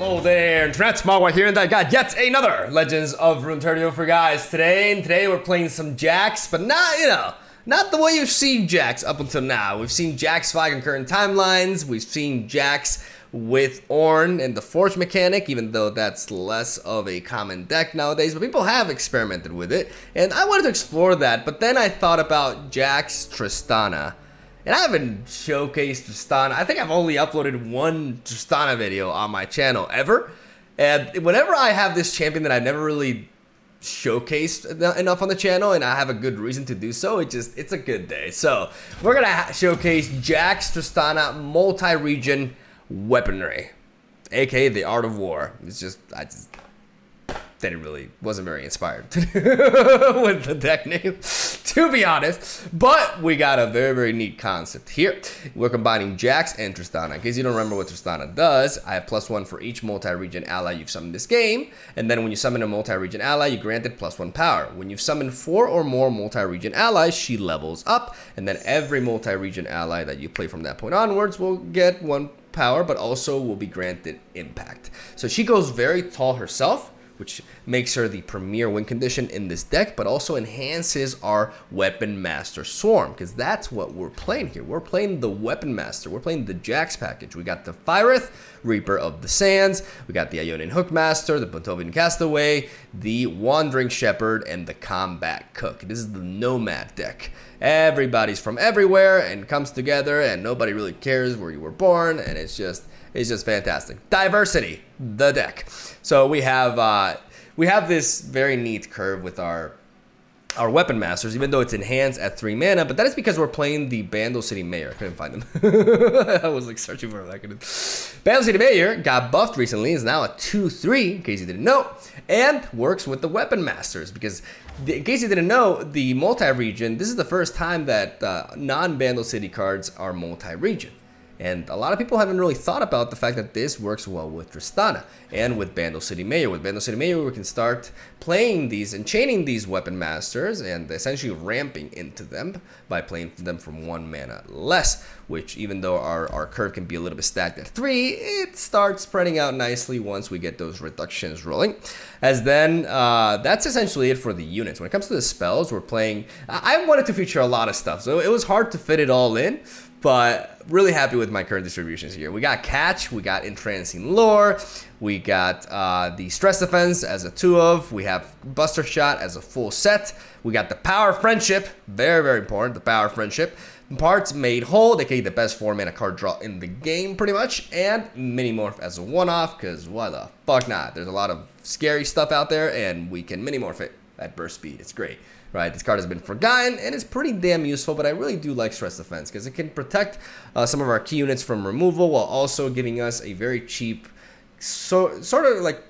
Hello there, MegaMogwai here, and I got yet another Legends of Runeterra for guys today. And today we're playing some JAX, but not, not the way you've seen JAX up until now. We've seen JAX 5 concurrent timelines. We've seen JAX with Ornn and the Forge mechanic, even though that's less of a common deck nowadays. But people have experimented with it, and I wanted to explore that. But then I thought about JAX Tristana. And I haven't showcased Tristana. I think I've only uploaded one Tristana video on my channel ever. And whenever I have this champion that I've never really showcased enough on the channel, and I have a good reason to do so, it's a good day. So we're gonna showcase JAX Tristana multi-region weaponry, aka the Art of War. Wasn't very inspired with the deck name, to be honest. But we got a very, very neat concept here. We're combining JAX and Tristana. In case you don't remember what Tristana does, I have +1 for each multi-region ally you've summoned this game. And then when you summon a multi-region ally, you grant it +1 power. When you've summoned 4 or more multi-region allies, she levels up. And then every multi-region ally that you play from that point onwards will get 1 power, but also will be granted impact. So she goes very tall herself, which makes her the premier win condition in this deck, but also enhances our Weapon Master Swarm, because that's what we're playing here. We're playing the Weapon Master. We're playing the JAX package. We got the Fireth, Reaper of the Sands. We got the Ionian Hookmaster, the Pontovian Castaway, the Wandering Shepherd, and the Combat Cook. This is the Nomad deck. Everybody's from everywhere and comes together, and nobody really cares where you were born, and it's just fantastic. Diversity, the deck. So we have this very neat curve with our Weapon Masters, even though it's enhanced at 3 mana, but that is because we're playing the Bandle City Mayor. I couldn't find them. I was like searching for a second. Bandle City Mayor got buffed recently, is now a 2/3, in case you didn't know, and works with the Weapon Masters, because in case you didn't know, the multi-region, this is the first time that non-Bandle City cards are multi-region. And a lot of people haven't really thought about the fact that this works well with Tristana and with Bandle City Mayor. With Bandle City Mayor, we can start playing these and chaining these Weapon Masters and essentially ramping into them by playing them from 1 mana less, which even though our curve can be a little bit stacked at 3, it starts spreading out nicely once we get those reductions rolling. As then, that's essentially it for the units. When it comes to the spells, we're playing, I wanted to feature a lot of stuff, so it was hard to fit it all in. But really happy with my current distributions here. We got Catch, we got Entrancing Lore, we got the Stress Defense as a 2-of, we have Buster Shot as a full set, we got the Power Friendship, very, very important, the Power Friendship. Parts Made Whole, aka the best 4 mana card draw in the game, pretty much, and Mini Morph as a 1-off, because why the fuck not? There's a lot of scary stuff out there, and we can Mini Morph it at burst speed. It's great. Right, this card has been forgotten, and it's pretty damn useful, but I really do like Stress Defense, because it can protect some of our key units from removal, while also giving us a very cheap, sort of like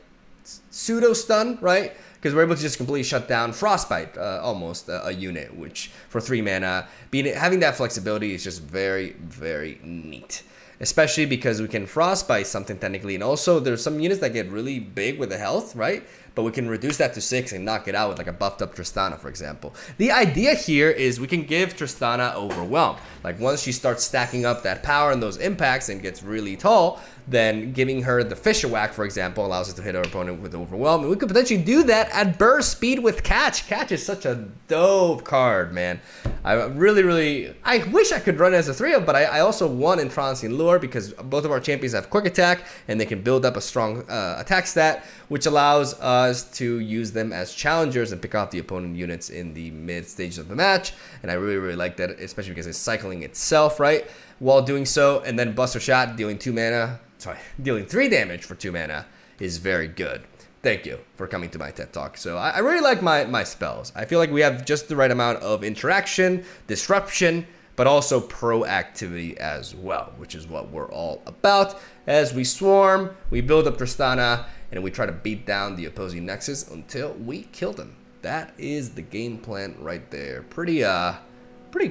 pseudo-stun, right? Because we're able to just completely shut down Frostbite, almost a unit, which for 3 mana, having that flexibility is just very, very neat. Especially because we can Frostbite something technically, and also there's some units that get really big with the health, right? But we can reduce that to 6 and knock it out with like a buffed up Tristana, for example. The idea here is we can give Tristana Overwhelm. Like once she starts stacking up that power and those impacts and gets really tall, then giving her the Fisher Whack, for example, allows us to hit our opponent with Overwhelm. And we could potentially do that at burst speed with Catch. Catch is such a dope card, man. I wish I could run it as a 3-of, but I also want Entrancing Lure because both of our champions have quick attack and they can build up a strong attack stat, which allows us to use them as challengers and pick off the opponent units in the mid stages of the match. And I really, really like that, especially because it's cycling itself, right? While doing so, and then Buster Shot, dealing 3 damage for 2 mana is very good. Thank you for coming to my TED Talk. So I really like my spells. I feel like we have just the right amount of interaction, disruption, but also proactivity as well, which is what we're all about. As we swarm, we build up Tristana, and we try to beat down the opposing Nexus until we kill them. That is the game plan right there. Pretty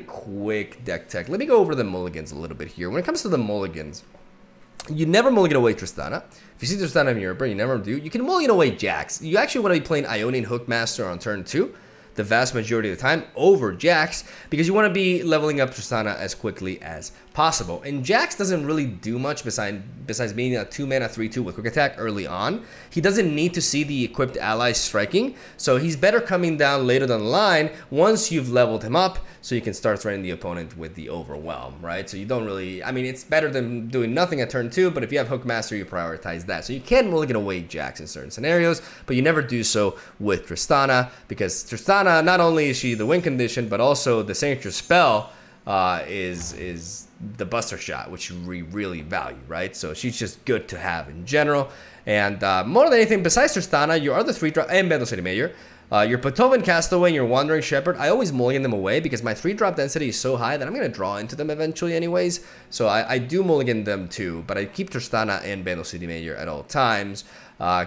quick deck tech. Let me go over the mulligans a little bit here. When it comes to the mulligans, you never mulligan away Tristana. If you see Tristana in your brain, you never do. You can mulligan away JAX. You actually want to be playing Ionian Hookmaster on turn 2. the vast majority of the time over JAX, because you want to be leveling up Tristana as quickly as possible. And JAX doesn't really do much besides being a 2-mana 3/2 with quick attack early on. He doesn't need to see the equipped allies striking, so he's better coming down later down the line once you've leveled him up, so you can start threatening the opponent with the overwhelm, right? So you don't really, I mean, it's better than doing nothing at turn 2, but if you have Hookmaster, you prioritize that. So you can mulligan away JAX in certain scenarios, but you never do so with Tristana, because Tristana, not only is she the win condition, but also the signature spell is the Buster Shot, which we really value, right? So she's just good to have in general. And more than anything, besides Tristana, your other 3-drop, and Bando City Mayor, your Patovan Castaway and your Wandering Shepherd, I always mulligan them away because my 3-drop density is so high that I'm going to draw into them eventually anyways. So I do mulligan them too, but I keep Tristana and Bando City Mayor at all times.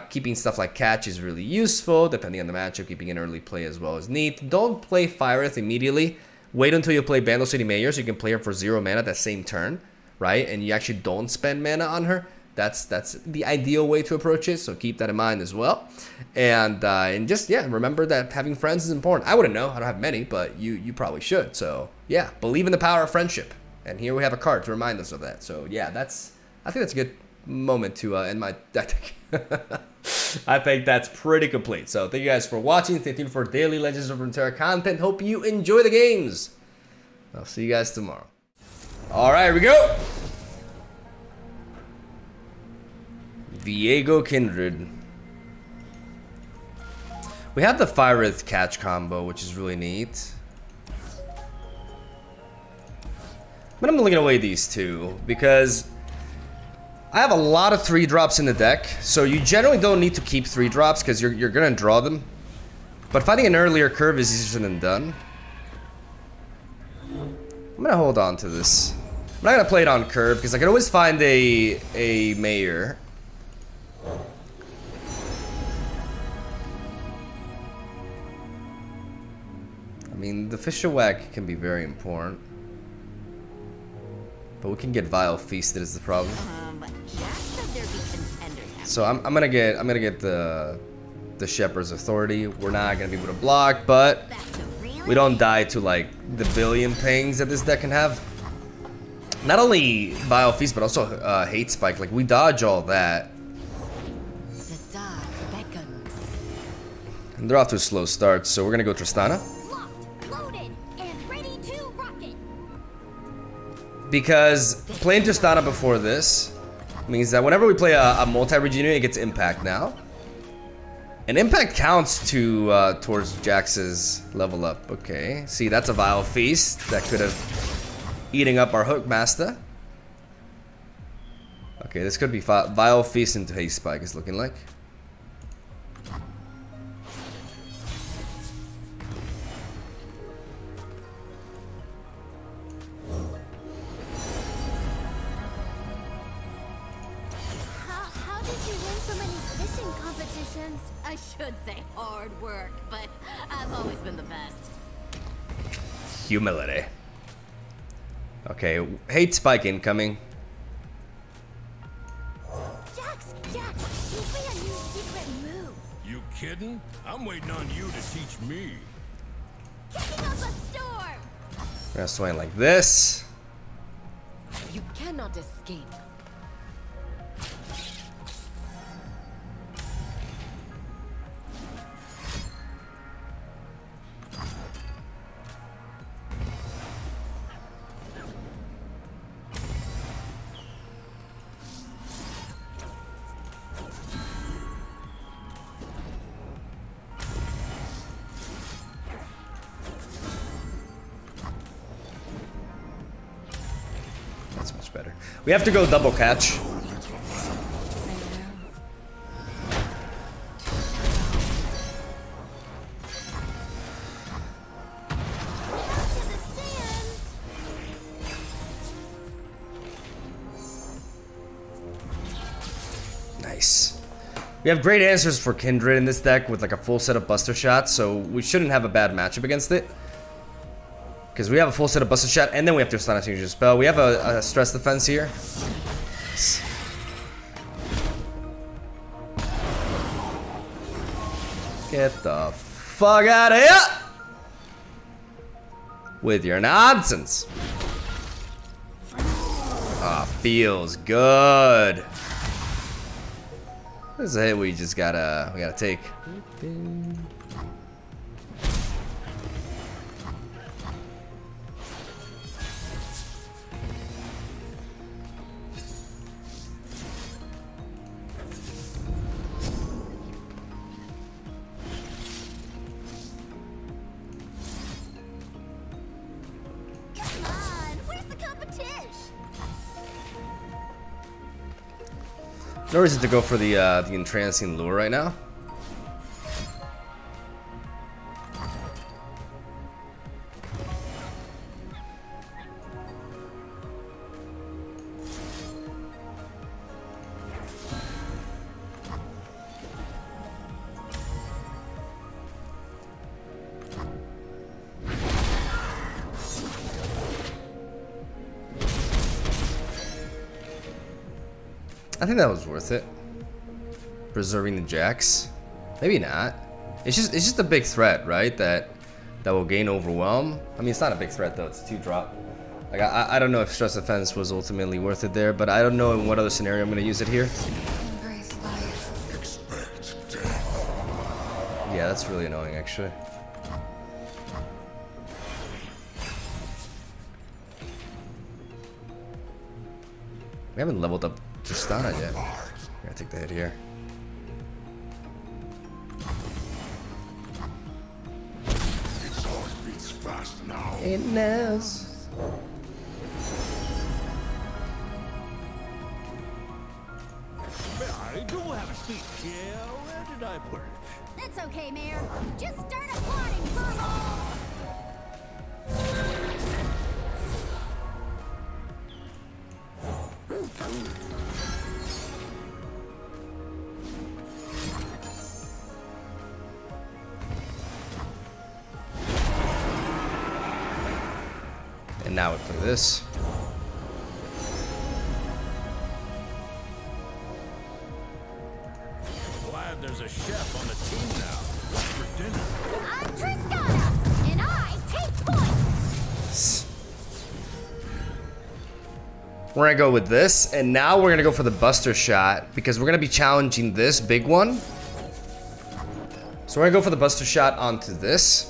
Keeping stuff like Catch is really useful, depending on the matchup. Keeping an early play as well is neat. Don't play Fireth immediately. Wait until you play Bando City Mayor so you can play her for 0 mana that same turn, right? And you actually don't spend mana on her. That's the ideal way to approach it, so keep that in mind as well. And just, yeah, remember that having friends is important. I wouldn't know, I don't have many, but you probably should. So, yeah, believe in the power of friendship. And here we have a card to remind us of that. So, yeah, I think that's a good moment to end my deck. I think that's pretty complete. So, thank you guys for watching. Stay tuned for daily Legends of Runeterra content. Hope you enjoy the games. I'll see you guys tomorrow. All right, here we go. Viego Kindred. We have the Fireth Catch combo, which is really neat. But I'm looking away these two because I have a lot of 3-drops in the deck, so you generally don't need to keep 3-drops because you're gonna draw them. But finding an earlier curve is easier than done. I'm gonna hold on to this. I'm not gonna play it on curve because I can always find a Mayor. I mean, the Fisher Whack can be very important. But we can get Vile Feasted is the problem. So I'm gonna get the Shepherd's Authority. We're not gonna be able to block, but we don't die to like the billion things that this deck can have. Not only Vile Feast, but also Hate Spike. Like we dodge all that. And they're off to a slow start, so we're gonna go Tristana. Because playing Tristana before this means that whenever we play a multi-regenerator, it gets impact now. And impact counts to towards Jax's level up. Okay, see, that's a Vile Feast that could have eating up our Hookmaster. Okay, this could be Vile Feast into Haste Spike, it's looking like. I should say hard work, but I've always been the best. Humility. Okay, Hate Spike incoming. Jax, teach me a new secret move. You kidding? I'm waiting on you to teach me. Kicking up a storm. We're gonna swing like this. You cannot escape. That's much better. We have to go double catch. Nice. We have great answers for Kindred in this deck with like a full set of Buster Shots, so we shouldn't have a bad matchup against it. Because we have a full set of Buster Shot, and then we have to stun a signature spell. We have a stress defense here. Nice. Get the fuck out of here! with your nonsense. Ah, feels good. This is a hit we just gotta take. No reason to go for the entrancing lure right now. I think that was worth it. Preserving the JAX. Maybe not. It's just a big threat, right? That will gain overwhelm. I mean, it's not a big threat though. It's 2-drop. Like I don't know if stress defense was ultimately worth it there, but I don't know in what other scenario I'm gonna use it here. Yeah, that's really annoying actually. We haven't leveled up Tristana yet. Gotta take the hit here. Its heart beats fast now. It knows. I do have a speech here. Where did I put it? That's okay, Mayor. Just start applauding, furball! And now we play this. Glad there's a chef on the team now. What's for dinner? I'm Tristana, and I take points! We're gonna go with this, and now we're gonna go for the Buster Shot because we're gonna be challenging this big one. So we're gonna go for the Buster Shot onto this,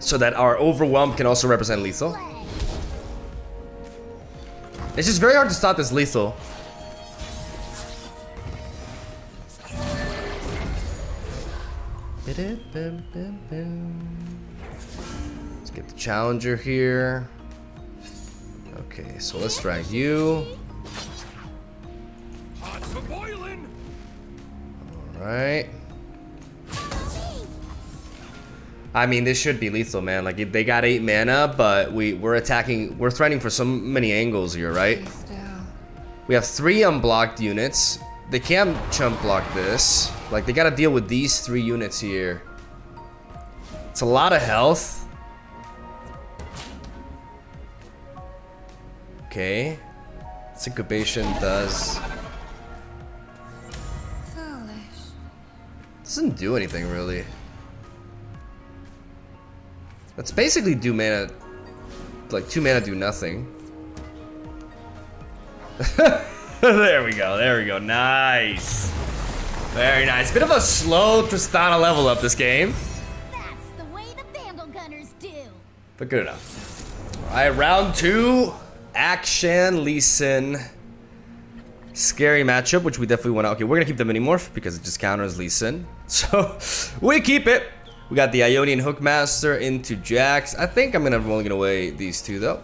so that our Overwhelm can also represent lethal. It's just very hard to stop this lethal. Let's get the Challenger here. Okay, so let's drag you. Hot for boiling. Alright. I mean, this should be lethal, man. Like, they got 8 mana, but we're attacking, we're threatening for so many angles here, right? We have 3 unblocked units. They can't chump block this. Like, they gotta deal with these 3 units here. It's a lot of health. Okay. Syncopation does... doesn't do anything, really. Let's basically do mana, like 2 mana do nothing. There we go, nice. Very nice. Bit of a slow Tristana level up this game. That's the way the Vandal Gunners do. But good enough. Alright, round 2. Action, Lee Sin. Scary matchup, which we definitely want to... Okay, we're going to keep the Mini-Morph because it just counters Lee Sin. So, we keep it. We got the Ionian Hookmaster into JAX. I think I'm only gonna weigh these 2 though.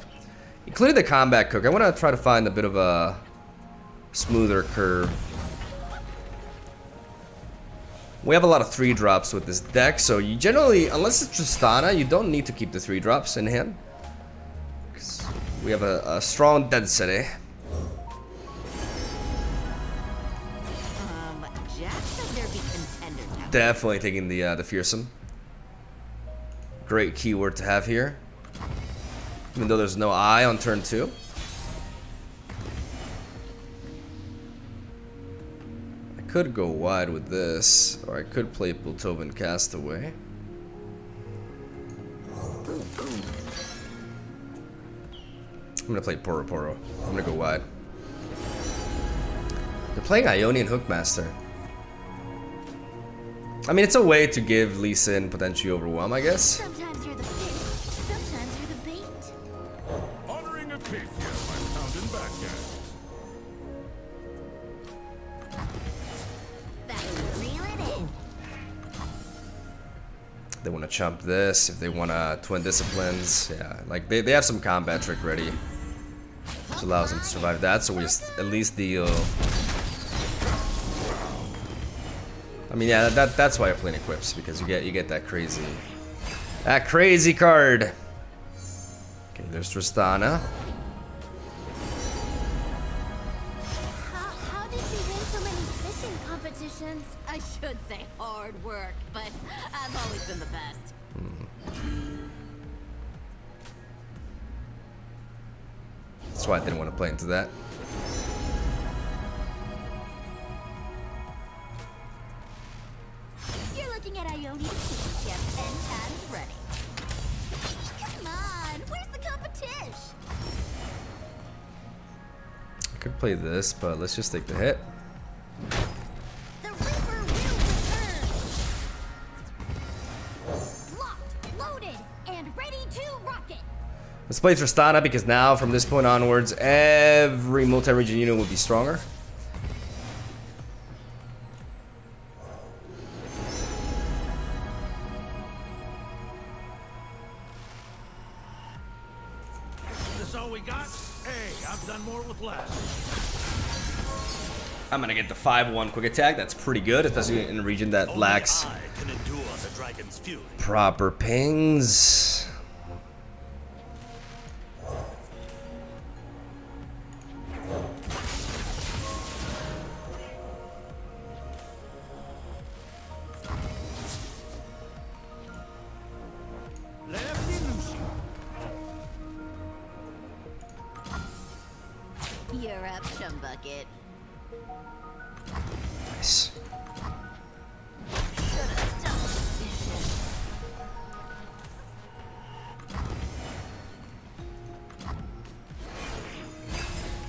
Including the Combat Cook. I want to try to find a bit of a smoother curve. We have a lot of 3-drops with this deck, so you generally, unless it's Tristana, you don't need to keep the 3-drops in hand. 'Cause we have a strong density. Jack said there'd be contenders now. Definitely taking the Fearsome. Great keyword to have here. Even though there's no eye on turn 2. I could go wide with this, or I could play Piltovan Castaway. I'm gonna play Poro Poro. I'm gonna go wide. They're playing Ionian Hookmaster. I mean, it's a way to give Lee Sin potentially overwhelm, I guess. Sometimes you're the fish, sometimes you're the bait. Honoring a pic, yeah, my pounding back guy. That's reel it in. They want to chump this. If they want to twin disciplines, yeah, like they have some combat trick ready, which allows them to survive that. So we just at least deal. I mean, yeah, that's why you're playing equips, because you get that crazy card. Okay, there's Tristana. How did you win so many fishing competitions? I should say hard work, but I've always been the best. That's why I didn't want to play into that. You're looking at Ione to keep you 10 times ready. Come on, where's the competition? I could play this, but let's just take the hit. The Reaper will return. Locked, loaded, and ready to rocket. Let's play Tristana, because now from this point onwards, every multi-region unit will be stronger. This all we got? Hey, I've done more with less. I'm gonna get the 5-1 quick attack. That's pretty good, especially in a region that lacks I can endure the dragon's fury. proper pings. You're up, Chumbucket. Nice. Should've stopped fishing.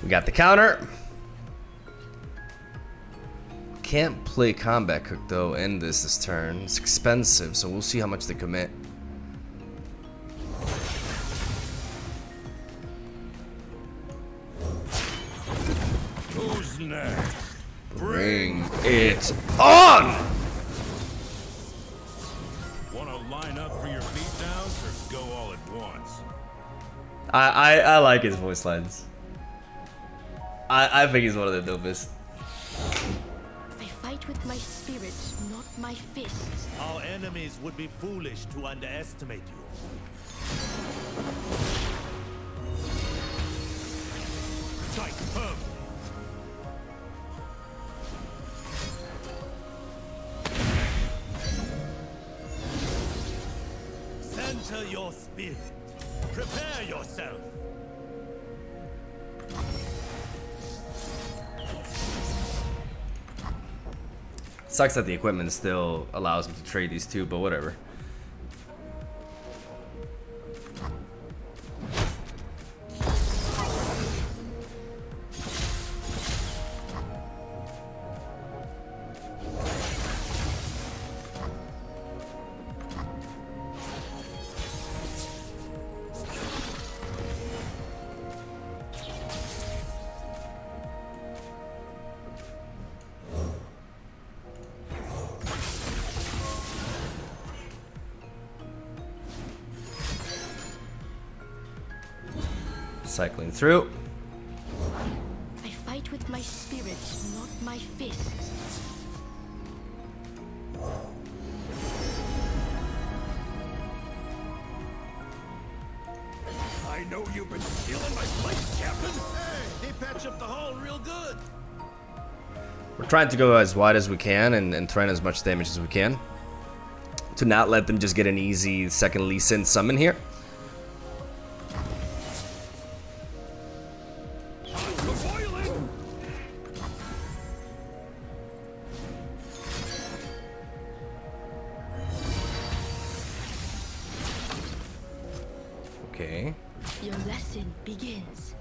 We got the counter. Can't play Combat Cook though, end this turn. It's expensive, so we'll see how much they commit. Who's next? Bring it on! Wanna line up for your beatdowns or go all at once? I like his voice lines. I think he's one of the dopest. I fight with my spirit, not my fists. Our enemies would be foolish to underestimate you. Strike firm. Center your spirit. Prepare yourself. Sucks that the equipment still allows him to trade these two, but whatever. Cycling through. I fight with my spirit, not my fists. I know you've been stealing my place, Captain. Hey, he patched up the hull real good. We're trying to go as wide as we can and throw in as much damage as we can to not let them just get an easy second Lee Sin summon here. Your lessons lesson begins.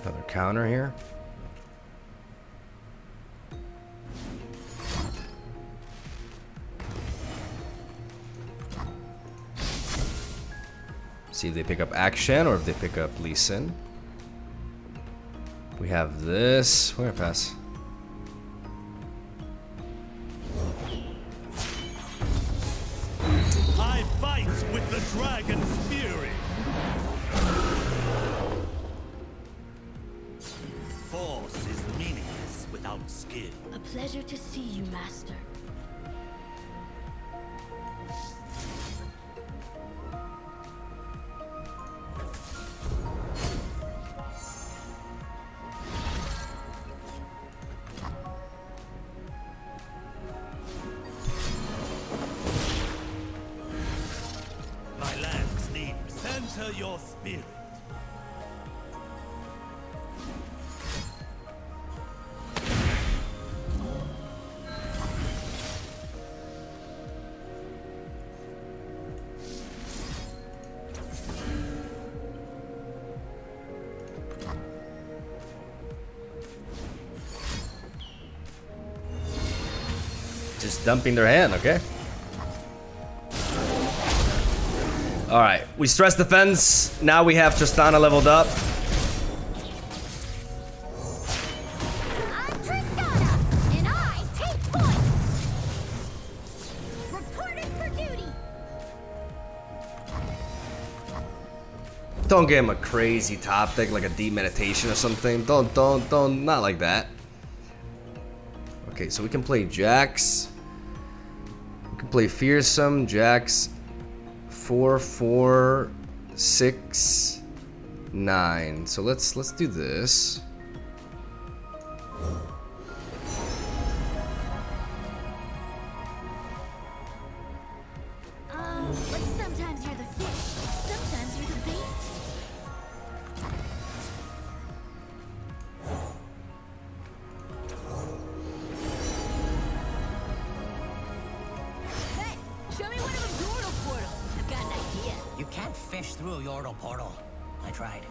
Another counter here. See if they pick up action or if they pick up Lee Sin. We have this. Where pass? I fight with the dragon's fury. Force is meaningless without skill. A pleasure to see you, Master. My lands need center your spirit. Just dumping their hand, okay? Alright, we stress defense. Now we have Tristana leveled up. I'm Tristana, and I take point. Reporting for duty. Don't give him a crazy top deck like a deep meditation or something. Don't, not like that. Okay, so we can play JAX. We can play Fearsome, JAX. 4, 4, 6, 9. So let's do this. Like sometimes you're the fish, sometimes you're the bait. Hey, show me one of them Yordle portals. I've got an idea. You can't fish through a Yordle portal. I tried.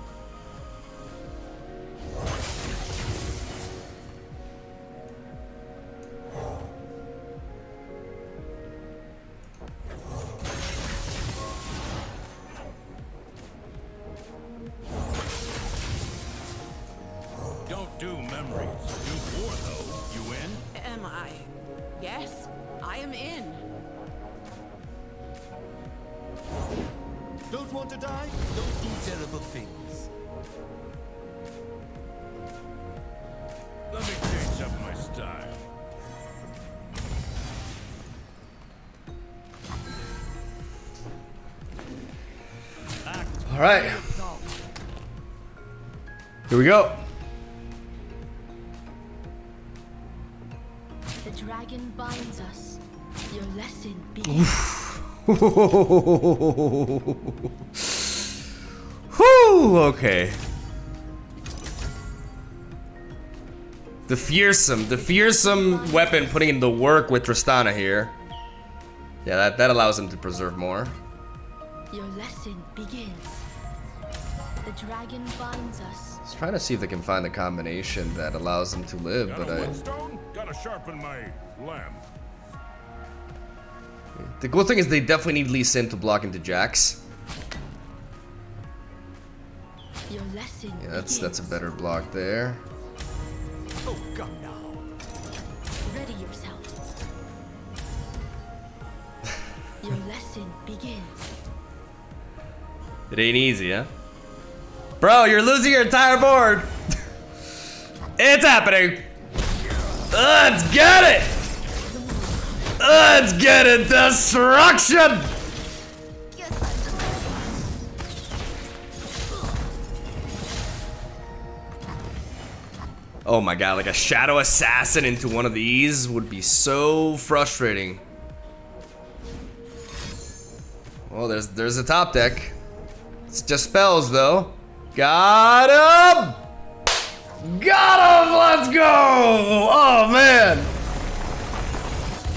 Don't do memories. Do war, though. You in? Am I? Yes, I am in. Don't want to die? Don't do terrible things. Let me change up my style. All right. Here we go. The dragon binds us. Your lesson begins. Whew, okay. The fearsome weapon putting in the work with Tristana here. Yeah, that allows him to preserve more. Your lesson begins. The dragon binds us. I was trying to see if they can find the combination that allows them to live, Got but a whetstone? Gotta sharpen my lamp. the cool thing is they definitely need Lee Sin to block into JAX. Your lesson Yeah, that's begins. a better block there. Oh, come now. Ready yourself. Your lesson begins. It ain't easy, huh? Bro, you're losing your entire board. It's happening. Let's get it. Let's get it. Destruction. Oh my god, like a shadow assassin into one of these would be so frustrating. Well, there's a top deck. It's just spells though. Got him! Got him! Let's go! Oh man!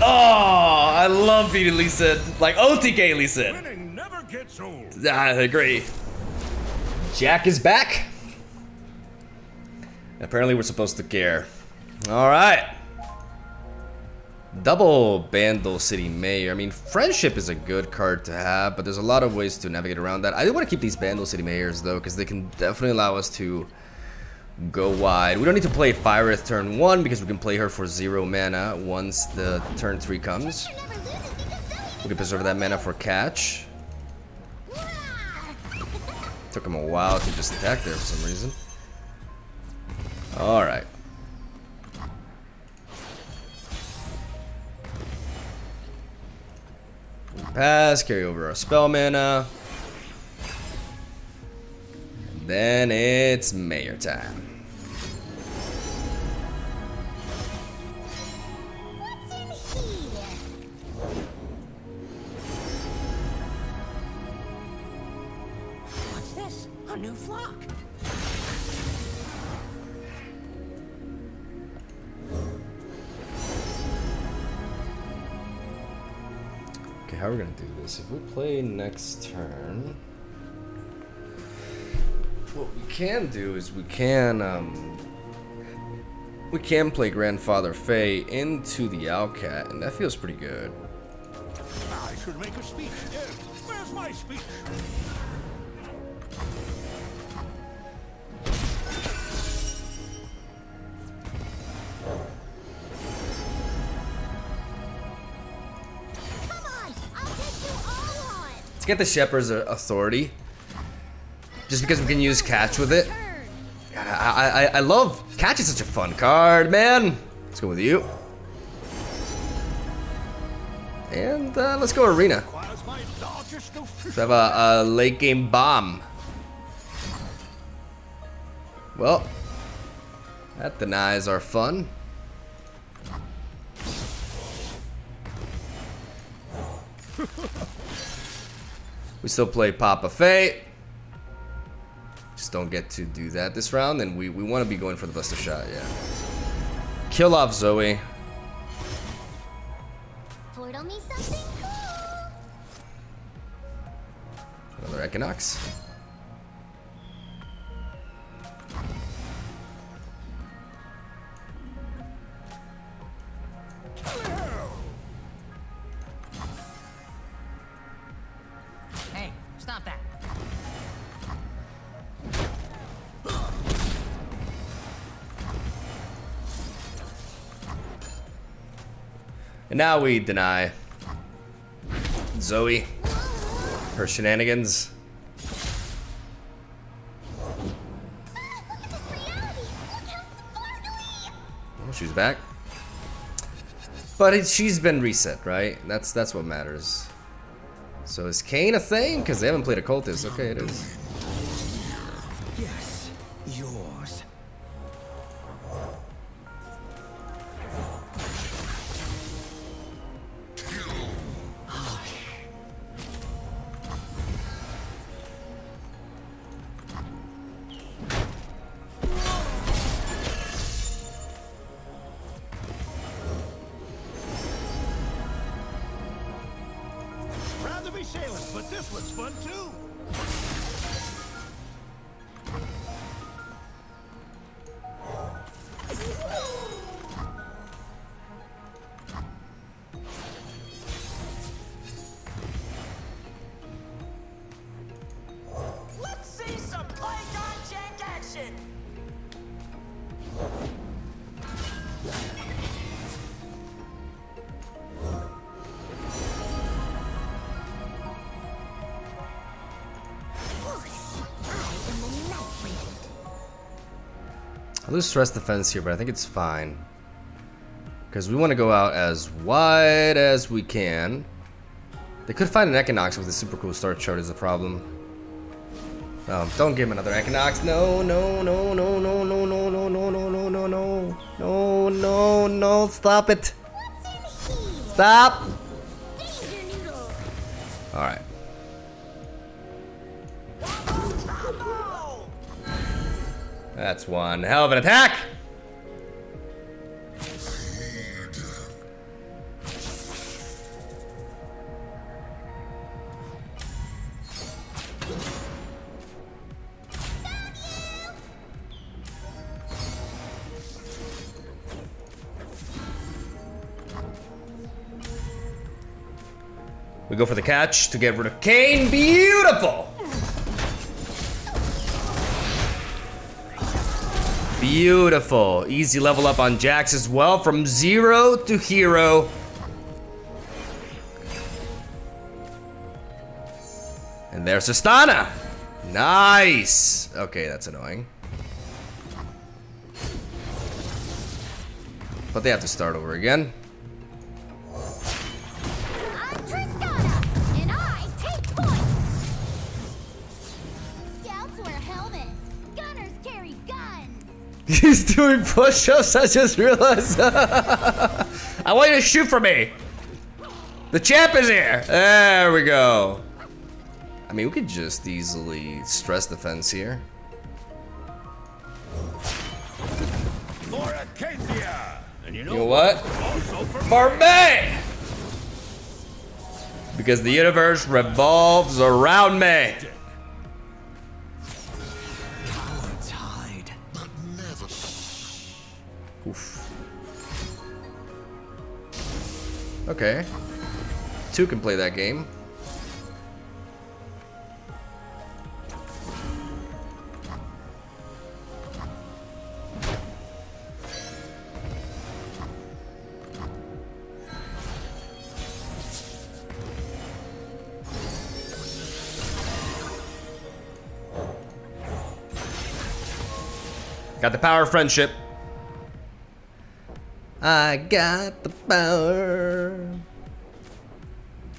Oh, I love beating Lee Sin. Like OTK Lee Sin. Winning never gets old. I agree. Jack is back. Apparently we're supposed to care. Alright. Double Bandle City Mayor. I mean, Friendship is a good card to have, but there's a lot of ways to navigate around that. I do want to keep these Bandle City Mayors though, because they can definitely allow us to go wide. We don't need to play Fireth turn 1 because we can play her for 0 mana once the turn 3 comes. We can preserve that mana for catch. Took him a while to just attack there for some reason. Alright. Pass, carry over our spell mana. And then it's Mayor time. What's in here? What's this? A new flock. Okay, how are we gonna do this? If we play next turn, what we can do is we can play Grandfather Fay into the Owlcat, and that feels pretty good. I should make a speech. Where's my speech? Come on, I'll take you all on. Let's get the Shepherd's Authority, just because we can use Catch with it. God, I love Catch is such a fun card, man. Let's go with you. And let's go Arena. Let's have a late game bomb. Well, that denies our fun. We still play Papa Fate. Just don't get to do that this round, and we want to be going for the Buster Shot, yeah. Kill off Zoe. Portal me something cool. Another Equinox. Hey, stop that. And now we deny Zoe her shenanigans. Well, she's back, but she's been reset, right? That's what matters. So is Kane a thing? Because they haven't played a cultist. Okay, it is. Yes, yours. Rather be sailing, but this looks fun too. Let's see some Polygon Jank action! I lose stress defense here, but I think it's fine. Because we want to go out as wide as we can. They could find an Equinox with a super cool start chart is a problem. Don't give him another Equinox. No, no, no, no, no, no, no, no, no, no, no, no, no. No, no, no, no, stop it. Stop. Alright. That's one hell of an attack. We go for the catch to get rid of Kane. Beautiful! Beautiful. Easy level up on Jax as well, from 0 to hero. And there's Tristana. Nice! Okay, that's annoying. But they have to start over again. He's doing push-ups, I just realized. I want you to shoot for me. The champ is here. There we go. I mean, we could just easily stress defense here. For Acacia. And you know what? For me! Because the universe revolves around me. Oof. Okay. 2 can play that game. Got the power of friendship. I got the power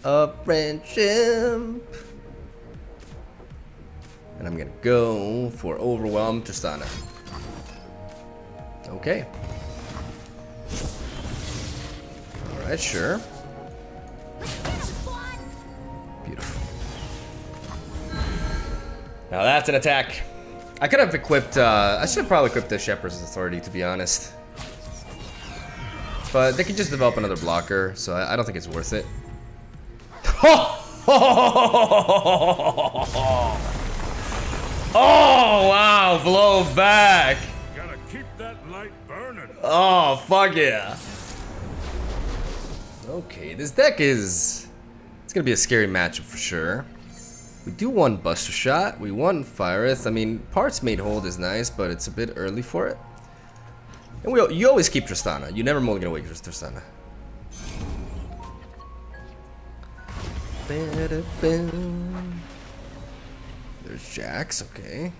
of friendship. And I'm gonna go for Overwhelm Tristana. Okay. Alright, sure. Beautiful. Now that's an attack. I could have equipped, I should have probably equipped the Shepherd's Authority, to be honest. But they can just develop another blocker, so I don't think it's worth it. Oh, wow, blow back. Gotta keep that light burning. Oh, fuck yeah. Okay, this deck is... It's gonna be a scary matchup for sure. We do one Buster Shot, we won Fireth. I mean, Parts Made Hold is nice, but it's a bit early for it. And you always keep Tristana. You never mulligan away Tristana. There's Jax, okay.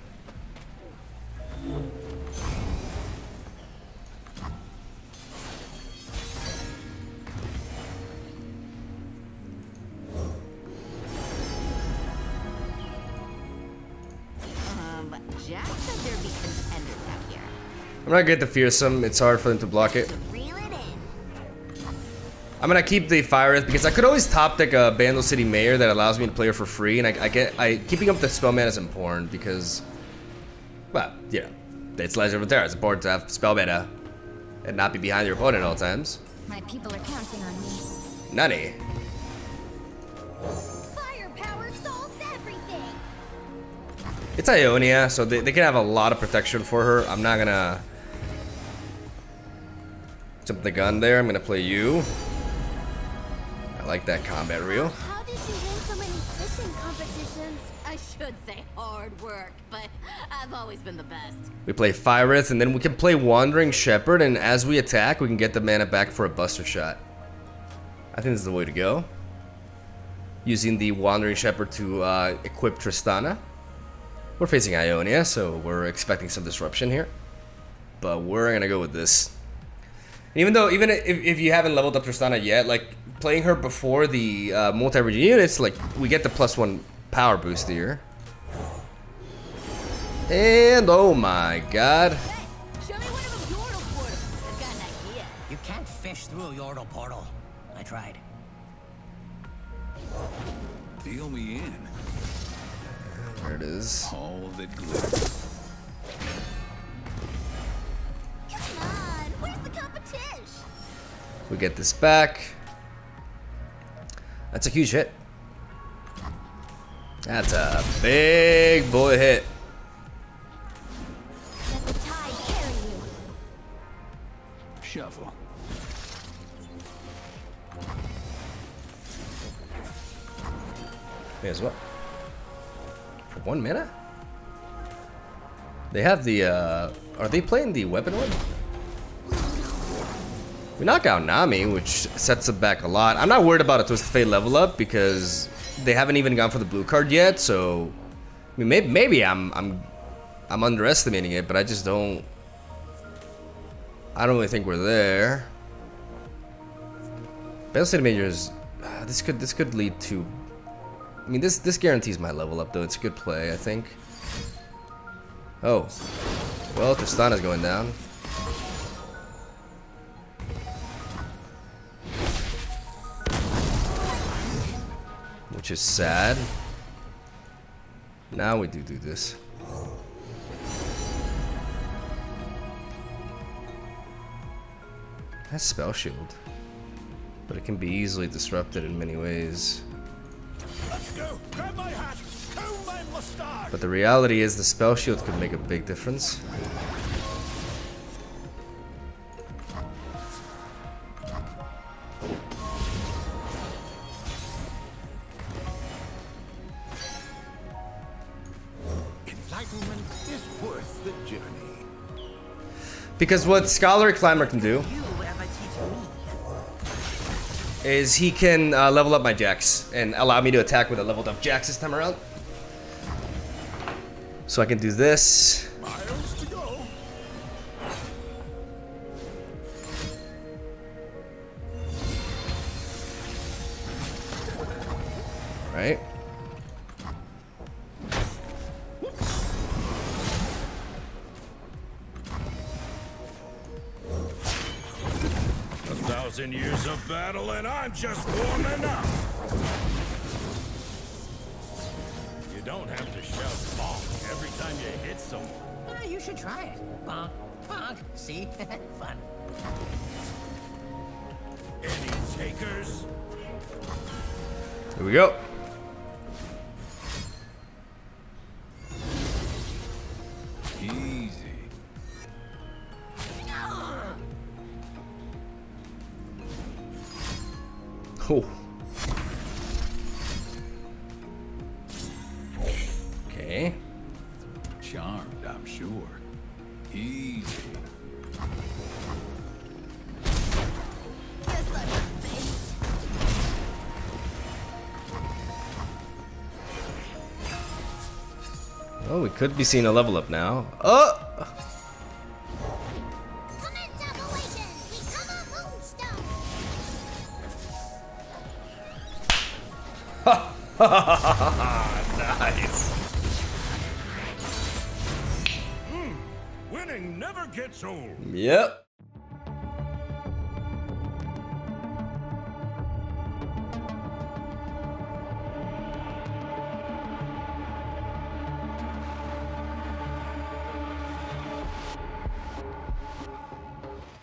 Jax said there'd be contenders out here. I'm gonna get the Fearsome. It's hard for them to block it. I'm gonna keep the Fireth because I could always top deck a Bandle City Mayor that allows me to play her for free, and keeping up the spell mana is important because, well, you know, it's Legend of Runeterra. It's important to have spell mana and not be behind your opponent at all times. My people are counting on me. Nutty. Firepower solves everything. It's Ionia, so they can have a lot of protection for her. I'm not gonna jump the gun there. I'm gonna play you. I like that combat reel. How did you win so many fishing competitions? I should say hard work, but I've always been the best. We play Fireth, and then we can play Wandering Shepherd, and as we attack, we can get the mana back for a Buster Shot. I think this is the way to go. Using the Wandering Shepherd to equip Tristana. We're facing Ionia, so we're expecting some disruption here. But we're gonna go with this. And even if you haven't leveled up Tristana yet, like playing her before the multi-region units, like we get the +1 power boost here. And oh my god. Show me one of them vanish through a yordle portal. I tried. Deal me in. There it is. All that glitters. Come on, where's the competition? We get this back. That's a huge hit. That's a big boy hit. Let the tide carry you. Shuffle. May as well. For 1 minute? They have the, are they playing the weapon one? We knock out Nami, which sets them back a lot. I'm not worried about a Twisted Fate level up because they haven't even gone for the blue card yet, so I mean, maybe I'm underestimating it, but I just don't really think we're there. Battle State Majors, this could lead to, I mean, this guarantees my level up though. It's a good play, I think. Oh, well, Tristana's going down. Which is sad. Now we do this. That's spell shield, but it can be easily disrupted in many ways. Let's go. Grab my hat. Comb my mustache. But the reality is the spell shield could make a big difference. Enlightenment is worth the journey. Because what Scholarly Climber can do You ever teach me? is he can level up my JAX and allow me to attack with a leveled up JAX this time around. So I can do this. Miles to go. Right? Years of battle and I'm just warming up. You don't have to shout bonk every time you hit someone. You should try it. Bonk, bonk. See? Fun. Any takers? Here we go. Easy. Oh. Okay. Charmed, I'm sure. Easy. Guess I'm a bait. Oh, we could be seeing a level up now. Oh! Commence operation. Become a moonstone. Nice. Winning never gets old. Yep.